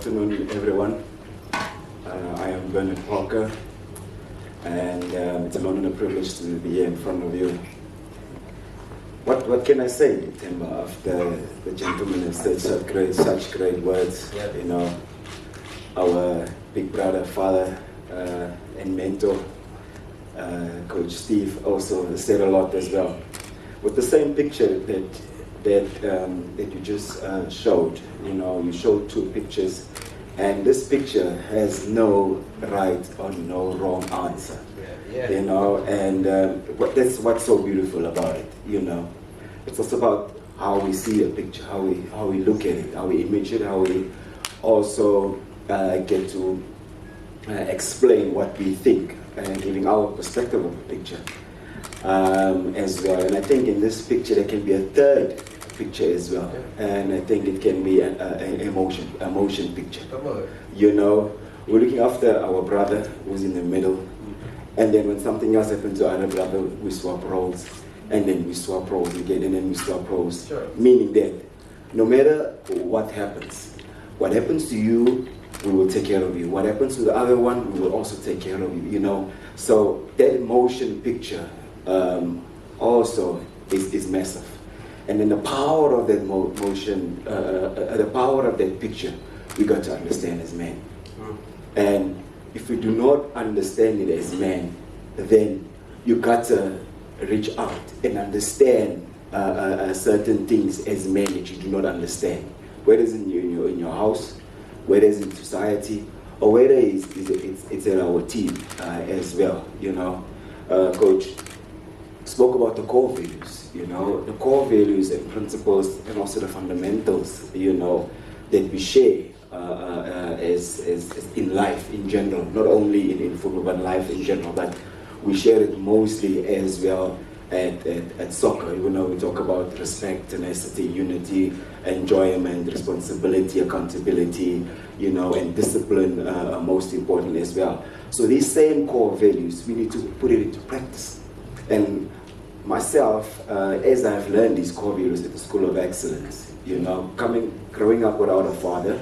afternoon, everyone. I am Bernard Parker, and it's an honor and a privilege to be here in front of you. What can I say, Temba, after the gentleman has said such great words? Yeah. You know, our big brother, father, and mentor, Coach Steve, also said a lot as well. With the same picture that you just showed, you know, you showed two pictures, and this picture has no right or no wrong answer. Yeah. You know, and that's what's so beautiful about it. You know, it's just about how we see a picture, how we look at it, how we image it, how we also get to explain what we think and giving our perspective of the picture as well. And I think in this picture there can be a third picture as well, and I think it can be an emotion picture. You know, we're looking after our brother who's in the middle, and then when something else happens to our brother, we swap roles, and then we swap roles again, and then we swap roles. Sure. Meaning that no matter what happens to you, we will take care of you. What happens to the other one, we will also take care of you. You know, so that emotion picture also is massive. And then the power of that motion, the power of that picture, we got to understand as men. And if we do not understand it as men, then you got to reach out and understand certain things as men that you do not understand. Whether it's in your house, whether it's in society, or whether it's in our team as well. You know, Coach spoke about the core values, you know, the core values and principles, and also the fundamentals, you know, that we share as in life in general, not only in football, but life in general. But we share it mostly as well at soccer. You know, we talk about respect, tenacity, unity, enjoyment, responsibility, accountability, you know, and discipline, most important as well. So these same core values, we need to put it into practice. And myself, as I've learned these core values at the School of Excellence, you know, growing up without a father,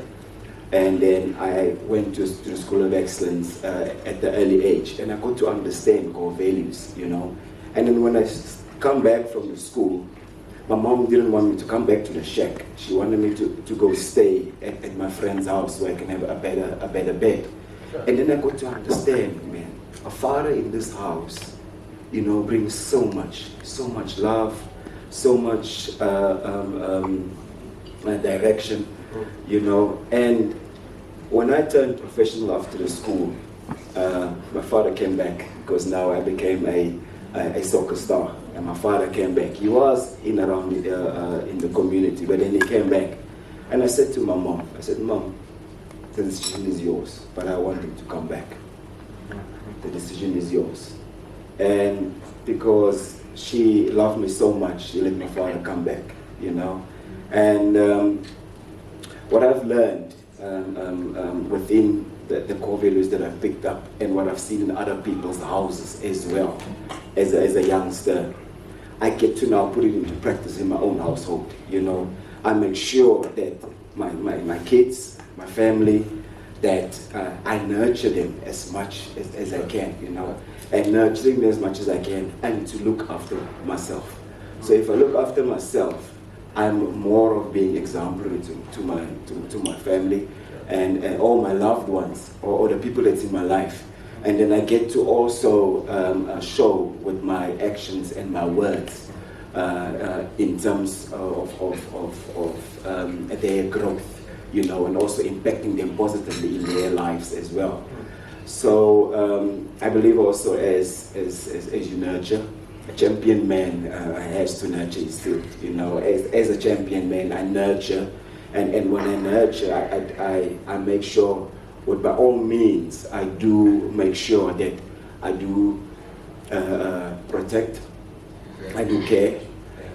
and then I went to the School of Excellence at the early age, and I got to understand core values, you know. And then when I come back from the school, my mom didn't want me to come back to the shack. She wanted me to go stay at my friend's house where I can have a better bed. Sure. And then I got to understand, man, a father in this house, you know, brings so much love, so much direction, you know. And when I turned professional after the school, my father came back, because now I became a soccer star, and my father came back. He was in the community, but then he came back, and I said to my mom, I said, Mom, the decision is yours, but I want him to come back. The decision is yours. And because she loved me so much, she let my father come back, you know. And what I've learned within the core values that I've picked up, and what I've seen in other people's houses as well, as a youngster, I get to now put it into practice in my own household, you know. I make sure that my kids, my family, that I nurture them as much as I can, you know. And nurturing them as much as I can, and to look after myself. So if I look after myself, I'm more of being exemplary to my family and all my loved ones, or the people that's in my life. And then I get to also show with my actions and my words in terms of their growth, you know, and also impacting them positively in their lives as well. So I believe also as you nurture, a champion man has to nurture his field. You know, as a champion man, I nurture, and when I nurture, I make sure, by all means, I do make sure that I do protect, I do care,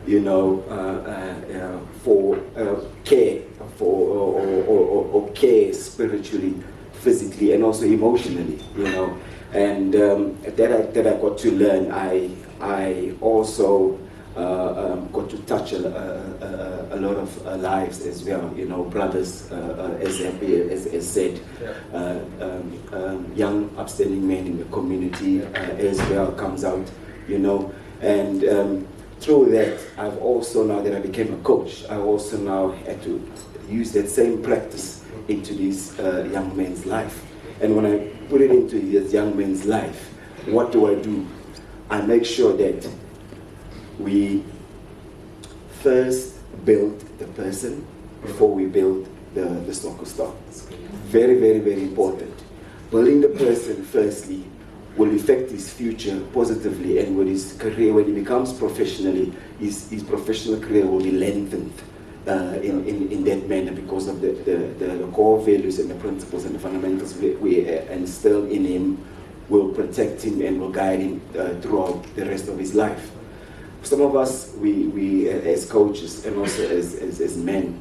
you know, for care, or care spiritually, physically, and also emotionally, you know. And that I got to learn. I also got to touch a lot of lives as well, you know, brothers, as said, young upstanding men in the community as well comes out, you know, and through that, I've also, now that I became a coach, I also now had to use that same practice into this young man's life. And when I put it into this young man's life, what do? I make sure that we first build the person before we build the soccer star. Very, very, very important. Building the person firstly will affect his future positively, and with his career, when he becomes professionally, his professional career will be lengthened in that manner, because of the core values and the principles and the fundamentals we instill in him will protect him and will guide him throughout the rest of his life. Some of us, we as coaches and also as men,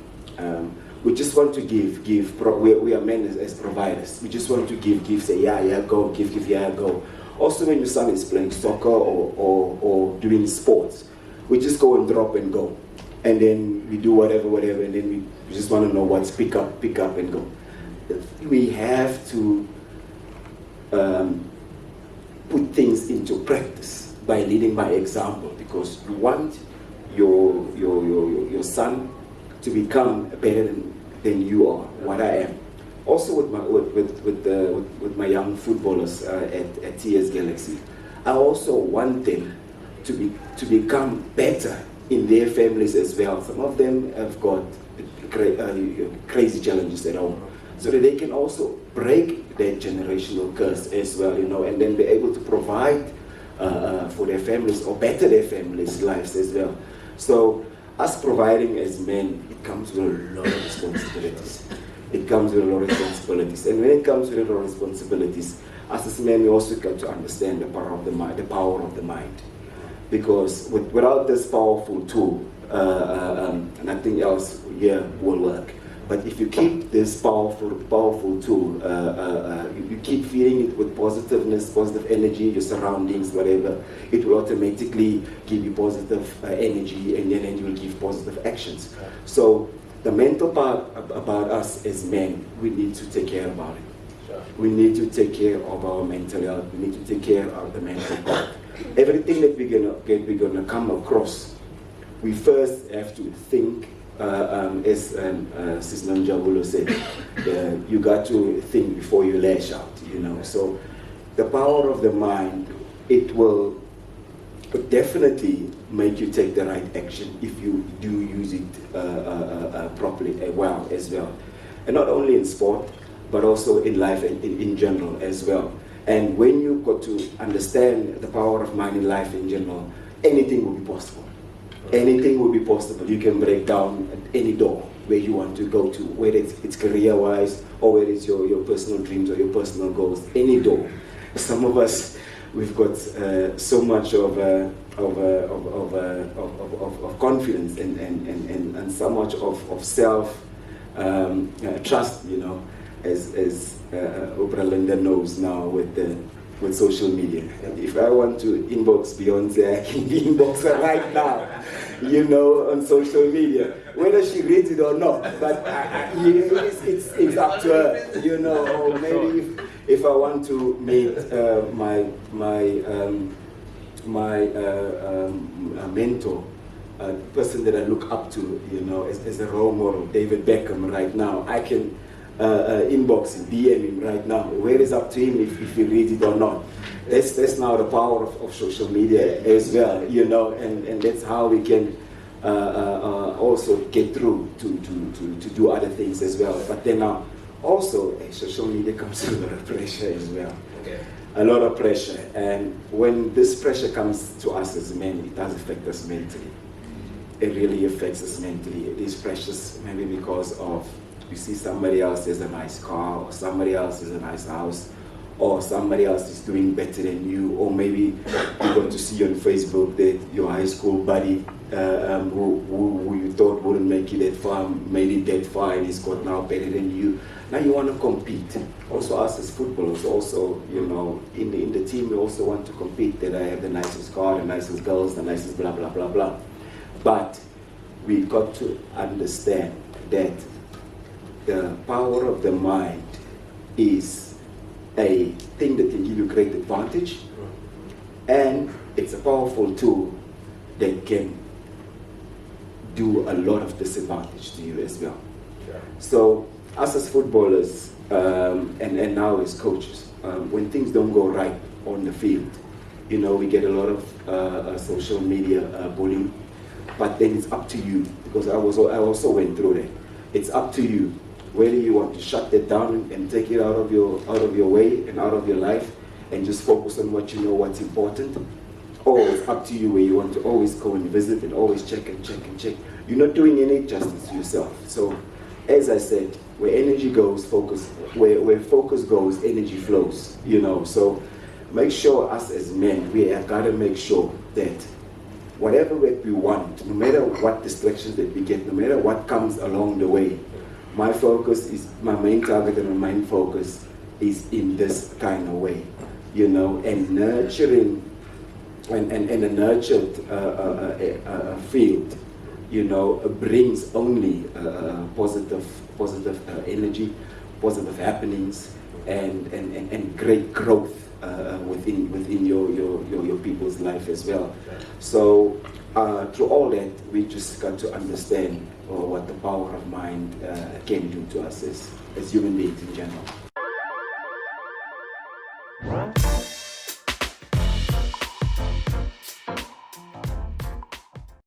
we just want to give. We are men as providers. We just want to give, say, yeah, go, give, yeah, go. Also, when your son is playing soccer or doing sports, we just go and drop and go. And then we do whatever, and then we just want to know what's pick up and go. We have to put things into practice by leading by example, because you want your son to become better than you are, what I am. Also with my young footballers at TS Galaxy, I also want them to become better in their families as well. Some of them have got crazy challenges at home, so that they can also break that generational curse as well, you know, and then be able to provide for their families or better their families' lives as well. So us providing as men, it comes with a lot of responsibilities. It comes with a lot of responsibilities, and when it comes with a lot of responsibilities, us as men, we also got to understand the power of the mind, because without this powerful tool, nothing else here will work. But if you keep this powerful tool, you keep feeding it with positiveness, positive energy, your surroundings, whatever, it will automatically give you positive energy, and then you will give positive actions. So the mental part about us as men, we need to take care about it. Sure. We need to take care of our mental health. We need to take care of the mental part. Everything that we're gonna come across, we first have to think, as Sis Nonjabulo said, you got to think before you lash out, you know. So the power of the mind, it will definitely make you take the right action if you do use it properly, well as well. And not only in sport, but also in life and in general as well. And when you got to understand the power of mind in life in general, anything will be possible. Anything will be possible. You can break down any door where you want to go to, whether it's career-wise or whether it's your personal dreams or your personal goals. Any door. Some of us, we've got so much of confidence and so much of self trust, you know, as Oprah Linda knows now with social media. And if I want to inbox Beyonce, I can inbox her right now, you know, on social media, whether she reads it or not. But it's up to her, you know. Or maybe if I want to meet my mentor, a person that I look up to, you know, as a role model, David Beckham, right now, I can inbox him, DM him right now. Where is up to him if he reads it or not. That's now the power of social media as well, you know, and that's how we can also get through to do other things as well. But then also social media comes with a lot of pressure as well. Okay. A lot of pressure, and when this pressure comes to us as men, it does affect us mentally. It really affects us mentally. It is precious maybe because of you see somebody else has a nice car, or somebody else has a nice house, or somebody else is doing better than you, or maybe you got to see on Facebook that your high school buddy who you thought wouldn't make it that far, made it that far, and he's got now better than you. Now you want to compete. Also us as footballers, also, you know, in the team, we also want to compete, that I have the nicest car, the nicest girls, the nicest blah, blah, blah, blah. But we got to understand that the power of the mind is a thing that can give you great advantage, and it's a powerful tool that can do a lot of disadvantage to you as well. Yeah. So us as footballers, and now as coaches, when things don't go right on the field, you know, we get a lot of social media bullying, but then it's up to you, because I also went through that. It's up to you whether you want to shut that down and take it out of your way and out of your life and just focus on what you know, what's important, or it's up to you where you want to always go and visit and always check and check and check. You're not doing any justice to yourself. So, as I said, where energy goes, focus. Where focus goes, energy flows. You know. So, make sure us as men, we have got to make sure that whatever we want, no matter what distractions that we get, no matter what comes along the way, my focus is, my main target and my main focus is in this kind of way, you know, and nurturing and a nurtured field, you know, brings only positive energy, positive happenings, and great growth within your people's life as well. So through all that, we just got to understand what the power of mind can do to us as human beings in general.